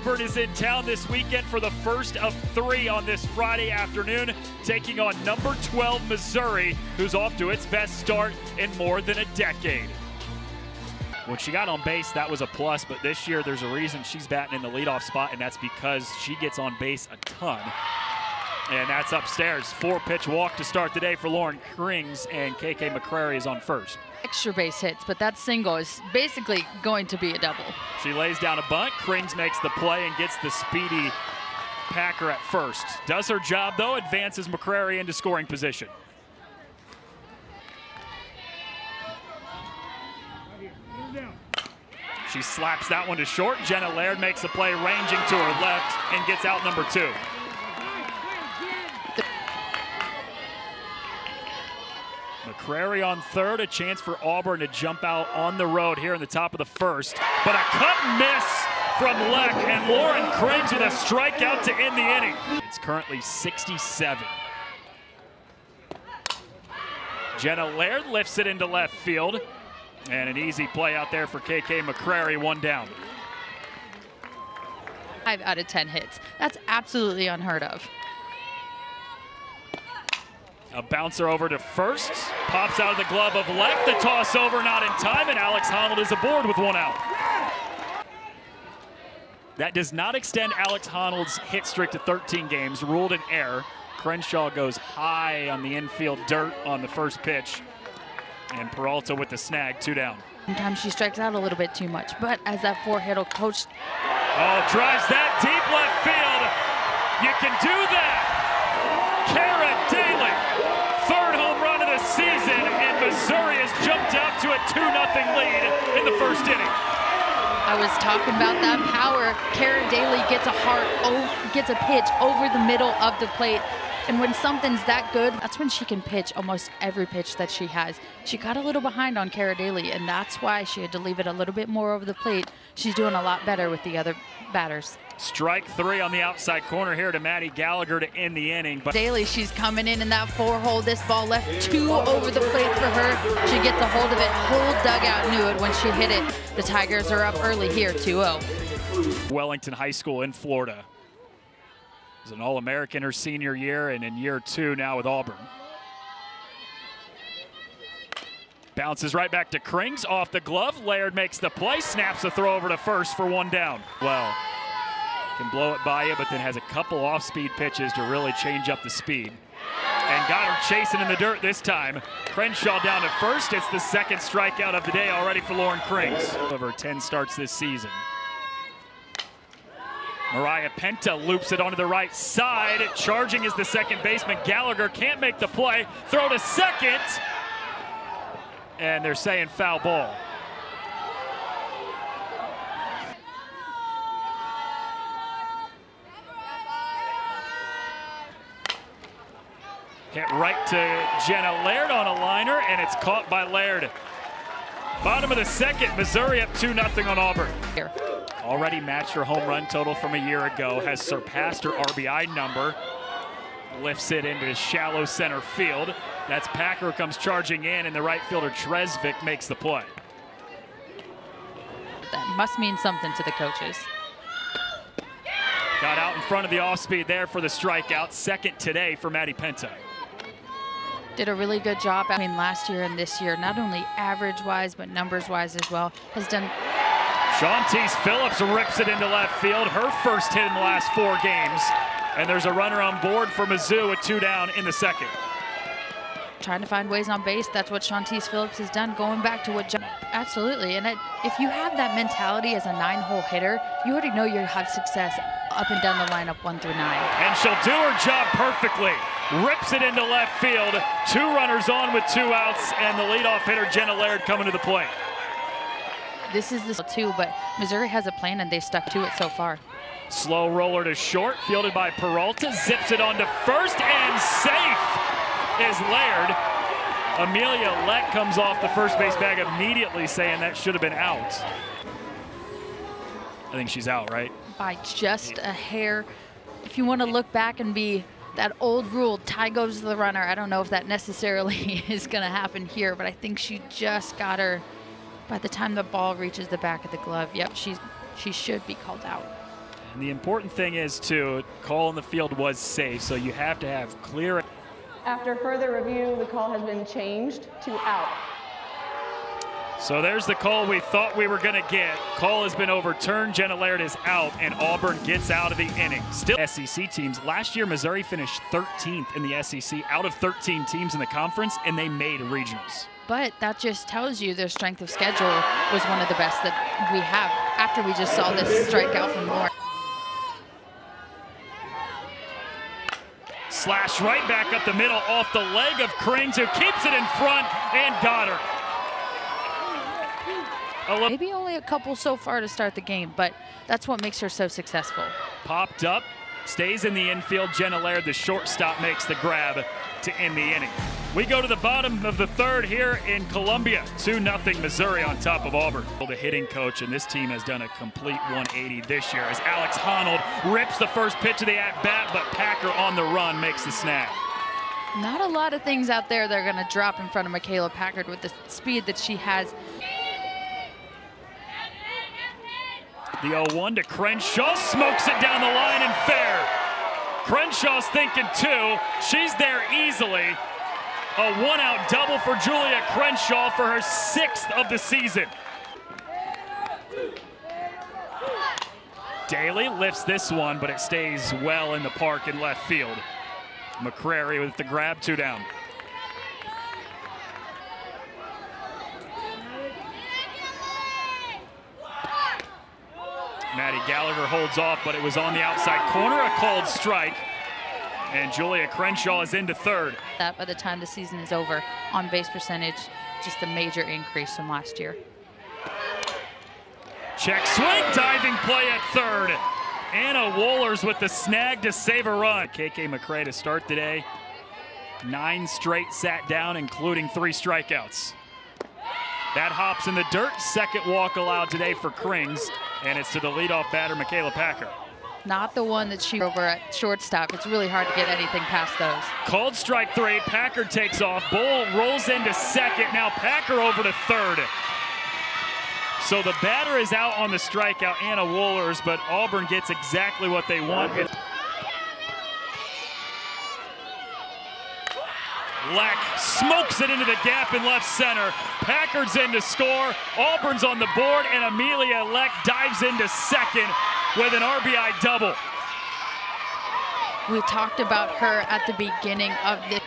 Auburn is in town this weekend for the first of 3 on this Friday afternoon, taking on number 12 Missouri, who's off to its best start in more than a decade. When she got on base, that was a plus, but this year there's a reason she's batting in the leadoff spot, and that's because she gets on base a ton. And that's upstairs. 4-pitch walk to start the day for Lauren Krings, and KK McCrary is on first. Extra base hits, but that single is basically going to be a double. She lays down a bunt. Krings makes the play and gets the speedy Packer at first. Does her job, though, advances McCrary into scoring position. She slaps that one to short. Jenna Laird makes the play, ranging to her left, and gets out number 2. McCrary on third, a chance for Auburn to jump out on the road here in the top of the first. But a cut and miss from Leck, and Lauren Krings with a strikeout to end the inning. It's currently 67. Jenna Laird lifts it into left field. And an easy play out there for KK McCrary, 1 down. 5 out of 10 hits. That's absolutely unheard of. A bouncer over to first. Pops out of the glove of Leck. The toss over not in time, and Alex Honnold is aboard with 1 out. That does not extend Alex Honnold's hit streak to 13 games, ruled an error. Crenshaw goes high on the infield dirt on the first pitch. And Peralta with the snag, 2 down. Sometimes she strikes out a little bit too much, but as that 4-hitter coach. Oh, drives that deep left field. You can do that. Kara Daly, 3rd home run of the season, and Missouri has jumped out to a 2-0 lead in the first inning. I was talking about that power. Kara Daly gets a pitch over the middle of the plate. And when something's that good, that's when she can pitch almost every pitch that she has. She got a little behind on Kara Daly, and that's why she had to leave it a little bit more over the plate. She's doing a lot better with the other batters. Strike 3 on the outside corner here to Maddie Gallagher to end the inning. But Daly, she's coming in that 4-hole. This ball left 2 over the plate for her. She gets a hold of it. Whole dugout knew it when she hit it. The Tigers are up early here, 2-0. Wellington High School in Florida. Was an All-American her senior year, and in year 2 now with Auburn. Bounces right back to Krings, off the glove. Laird makes the play, snaps a throw over to first for 1 down. Well, can blow it by you, but then has a couple off-speed pitches to really change up the speed. And got her chasing in the dirt this time. Crenshaw down to first. It's the 2nd strikeout of the day already for Lauren Krings. Over 10 starts this season. Mariah Penta loops it onto the right side. Charging is the second baseman. Gallagher can't make the play. Throw to second. And they're saying foul ball. Hit right to Jenna Laird on a liner, and it's caught by Laird. Bottom of the 2nd, Missouri up 2-0 on Auburn. Here. Already matched her home run total from a year ago, has surpassed her RBI number, lifts it into shallow center field. That's Packer comes charging in, and the right fielder Tresvik makes the play. That must mean something to the coaches. Got out in front of the off-speed there for the strikeout. 2nd today for Maddie Penta. Did a really good job between last year and this year, not only average-wise, but numbers-wise as well. Has done. Shantice Phillips rips it into left field, her first hit in the last 4 games. And there's a runner on board for Mizzou with 2 down in the 2nd. Trying to find ways on base, that's what Shantice Phillips has done, going back to what absolutely. And if you have that mentality as a 9-hole hitter, you already know you'll have success up and down the lineup 1 through 9. And she'll do her job perfectly. Rips it into left field. 2 runners on with 2 outs, and the leadoff hitter Jenna Laird coming to the plate. This is the 2, but Missouri has a plan, and they've stuck to it so far. Slow roller to short, fielded by Peralta. Zips it onto first, and safe is Laird. Amelia Leck comes off the first base bag immediately, saying that should have been out. I think she's out, right? By just a hair. If you want to look back and be that old rule, tie goes to the runner, I don't know if that necessarily is going to happen here, but I think she just got her by the time the ball reaches the back of the glove. Yep, she should be called out. And the important thing is, too, call on the field was safe, so you have to have clear. After further review, the call has been changed to out. So there's the call we thought we were going to get. Call has been overturned. Jenna Laird is out, and Auburn gets out of the inning. Still SEC teams. Last year, Missouri finished 13th in the SEC out of 13 teams in the conference, and they made regionals. But that just tells you their strength of schedule was one of the best that we have after we just saw this strikeout from Lauren. Slash right back up the middle off the leg of Krings, who keeps it in front and got her. Maybe only a couple so far to start the game, but that's what makes her so successful. Popped up, stays in the infield. Jenna Laird, the shortstop, makes the grab to end the inning. We go to the bottom of the third here in Columbia. 2-0 Missouri on top of Auburn. The hitting coach, and this team has done a complete 180 this year as Alex Honnold rips the first pitch of the at-bat, but Packer on the run makes the snag. Not a lot of things out there that are going to drop in front of Michaela Packard with the speed that she has. The 0-1 to Crenshaw, smokes it down the line and fair. Crenshaw's thinking two. She's there easily. A one-out double for Julia Crenshaw for her 6th of the season. Daly lifts this one, but it stays well in the park in left field. McCrary with the grab, 2 down. Maddie Gallagher holds off, but it was on the outside corner, a called strike. And Julia Crenshaw is into third. That by the time the season is over, on base percentage, just a major increase from last year. Check swing, diving play at third. Anna Wohlers with the snag to save a run. KK McCray to start today. 9 straight sat down, including 3 strikeouts. That hops in the dirt. 2nd walk allowed today for Krings, and it's to the leadoff batter, Michaela Packer. Not the one that she over at shortstop. It's really hard to get anything past those. Called strike 3. Packer takes off. Bull rolls into 2nd. Now Packer over to 3rd. So the batter is out on the strikeout, Anna Wohlers, but Auburn gets exactly what they want. Leck smokes it into the gap in left center. Packard's in to score. Auburn's on the board, and Amelia Leck dives into 2nd with an RBI double. We talked about her at the beginning of the.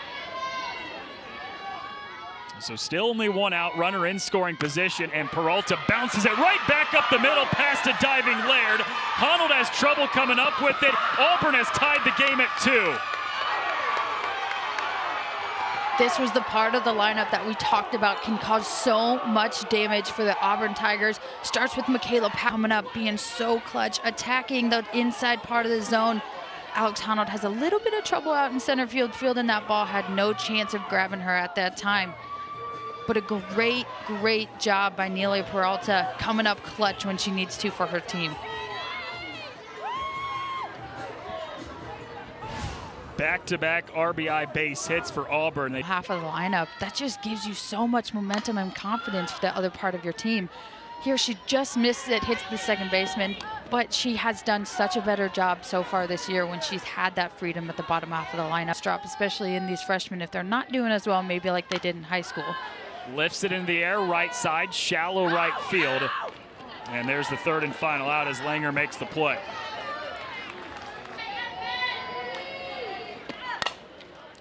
So still only 1 out, runner in scoring position, and Peralta bounces it right back up the middle past a diving Laird. Honnold has trouble coming up with it. Auburn has tied the game at 2. This was the part of the lineup that we talked about can cause so much damage for the Auburn Tigers. Starts with Michaela coming up, being so clutch, attacking the inside part of the zone. Alex Honnold has a little bit of trouble out in center field, fielding that ball, had no chance of grabbing her at that time. But a great, great job by Nelia Peralta coming up clutch when she needs to for her team. Back-to-back RBI base hits for Auburn. Half of the lineup, that just gives you so much momentum and confidence for the other part of your team. Here she just missed it, hits the second baseman, but she has done such a better job so far this year when she's had that freedom at the bottom half of the lineup. Drop, especially in these freshmen, if they're not doing as well, maybe like they did in high school. Lifts it in the air, right side, shallow right field. And there's the 3rd and final out as Langer makes the play.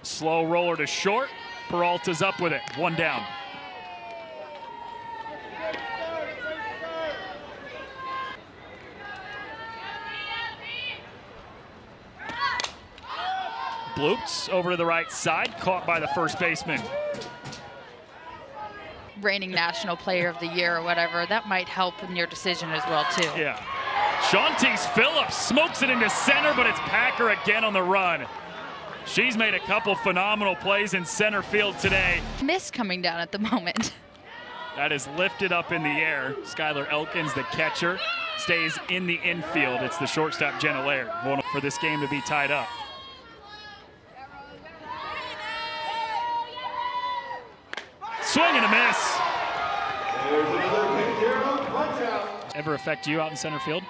Slow roller to short. Peralta's up with it. 1 down. Bloops over to the right side, caught by the first baseman. Reigning National Player of the Year or whatever, that might help in your decision as well too. Yeah. Shantice Phillips smokes it into center, but it's Packer again on the run. She's made a couple phenomenal plays in center field today. Miss coming down at the moment. That is lifted up in the air. Skylar Elkins, the catcher, stays in the infield. It's the shortstop, Jenna Laird, for this game to be tied up. Swing and a miss. There's another pitch here on punch out. Ever affect you out in center field?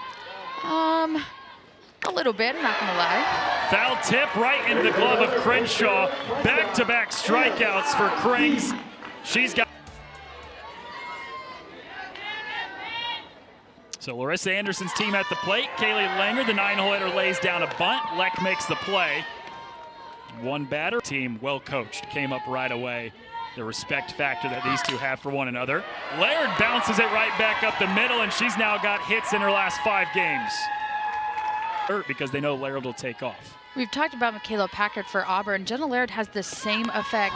little bit, I'm not gonna lie. Foul tip right into the glove of Crenshaw. Back-to-back strikeouts for Krings. She's got. So Larissa Anderson's team at the plate. Kaylee Langer, the 9-hole hitter, lays down a bunt. Leck makes the play. One batter. Team well coached, came up right away. The respect factor that these two have for one another. Laird bounces it right back up the middle, and she's now got hits in her last 5 games. Because they know Laird will take off. We've talked about Michaela Packard for Auburn. Jenna Laird has the same effect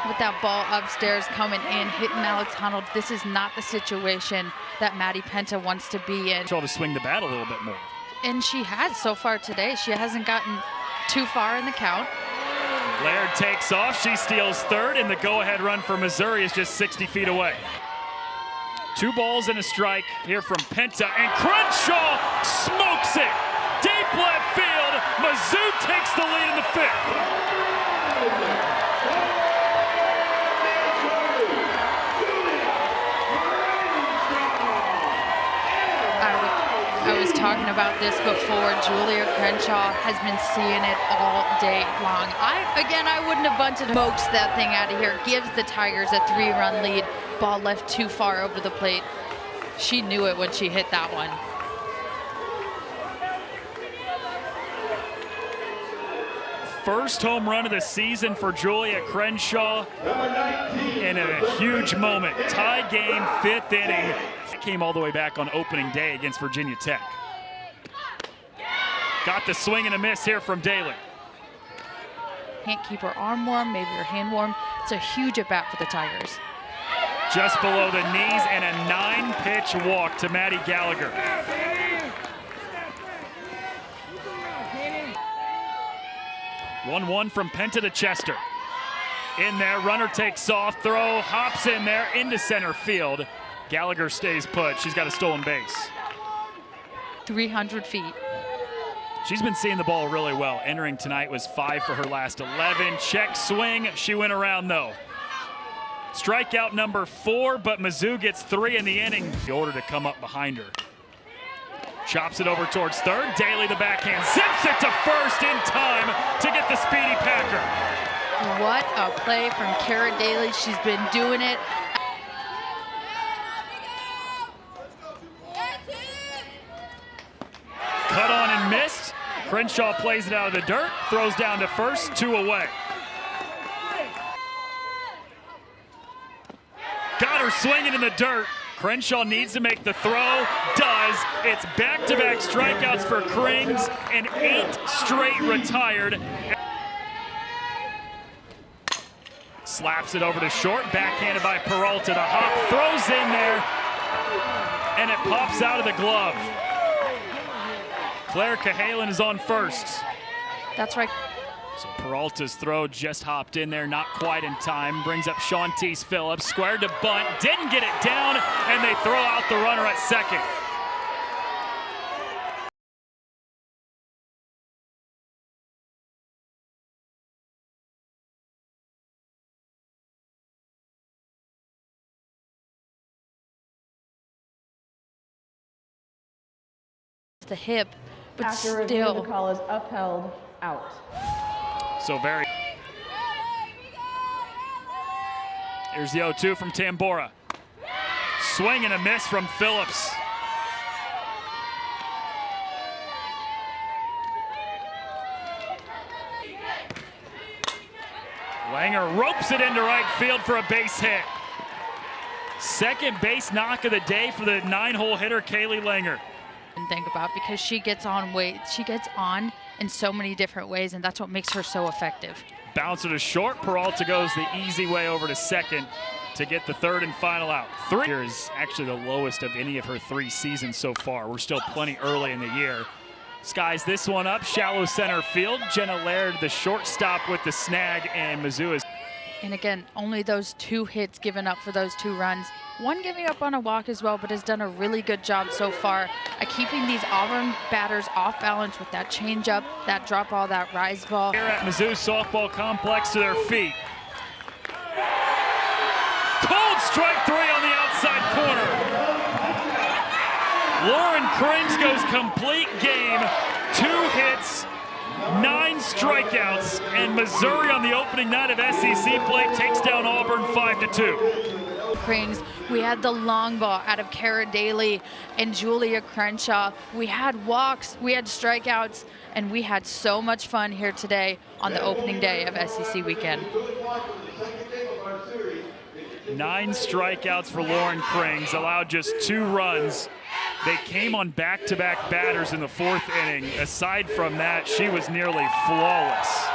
with that ball upstairs coming in, hitting Alex Honnold. This is not the situation that Maddie Penta wants to be in. Try to swing the bat a little bit more. And she has so far today. She hasn't gotten too far in the count. Laird takes off, she steals third, and the go-ahead run for Missouri is just 60 feet away. 2 balls and a strike here from Penta, and Crenshaw smokes it! Deep left field, Mizzou takes the lead in the 5th. I was talking about this before. Julia Crenshaw has been seeing it all day long. I wouldn't have bunted. Smokes that thing out of here, gives the Tigers a 3-run lead. Ball left too far over the plate. She knew it when she hit that one. First home run of the season for Julia Crenshaw in a huge moment. Tie game, 5th inning. Came all the way back on opening day against Virginia Tech. Got the swing and a miss here from Daly. Can't keep her arm warm, maybe her hand warm. It's a huge at-bat for the Tigers. Just below the knees, and a 9-pitch walk to Maddie Gallagher. One from Penta to Chester. In there, runner takes off, throw, hops in there, into center field. Gallagher stays put. She's got a stolen base. 300 feet. She's been seeing the ball really well. Entering tonight was 5 for her last 11. Check swing. She went around, though. Strikeout number 4, but Mizzou gets 3 in the inning. The order to come up behind her. Chops it over towards third. Daly, the backhand, zips it to first in time to get the speedy Packer. What a play from Kara Daly. She's been doing it. Cut on and missed. Crenshaw plays it out of the dirt, throws down to first, 2 away. Got her swinging in the dirt. Crenshaw needs to make the throw, does. It's back-to-back strikeouts for Krings, and 8 straight retired. Slaps it over to short, backhanded by Peralta. The hop throws in there, and it pops out of the glove. Claire Cahalan is on first. That's right. So Peralta's throw just hopped in there, not quite in time. Brings up Shauntice Phillips, squared to bunt, didn't get it down, and they throw out the runner at second. The hip, but After review, still. the call is upheld, out. So very. Here's the 0-2 from Tambora. Swing and a miss from Phillips. Langer ropes it into right field for a base hit. Second base knock of the day for the 9-hole hitter, Kaylee Langer. And think about, because she gets on in so many different ways, and that's what makes her so effective. Bouncer to short. Peralta goes the easy way over to second to get the 3rd and final out. 3 here is actually the lowest of any of her 3 seasons so far. We're still plenty early in the year. Skies this one up, shallow center field. Jenna Laird, the shortstop, with the snag, and Mizzou is. And again, only those 2 hits given up for those 2 runs. One giving up on a walk as well, but has done a really good job so far at keeping these Auburn batters off balance with that changeup, that drop ball, that rise ball. Here at Mizzou softball complex to their feet. Cold strike 3 on the outside corner. Lauren Krings goes complete game, 2 hits, 9 strikeouts, and Missouri on the opening night of SEC play takes down Auburn 5-2. Krings. We had the long ball out of Kara Daly and Julia Crenshaw. We had walks, we had strikeouts, and we had so much fun here today on the opening day of SEC weekend. 9 strikeouts for Lauren Krings, allowed just 2 runs. They came on back-to-back batters in the 4th inning. Aside from that, she was nearly flawless.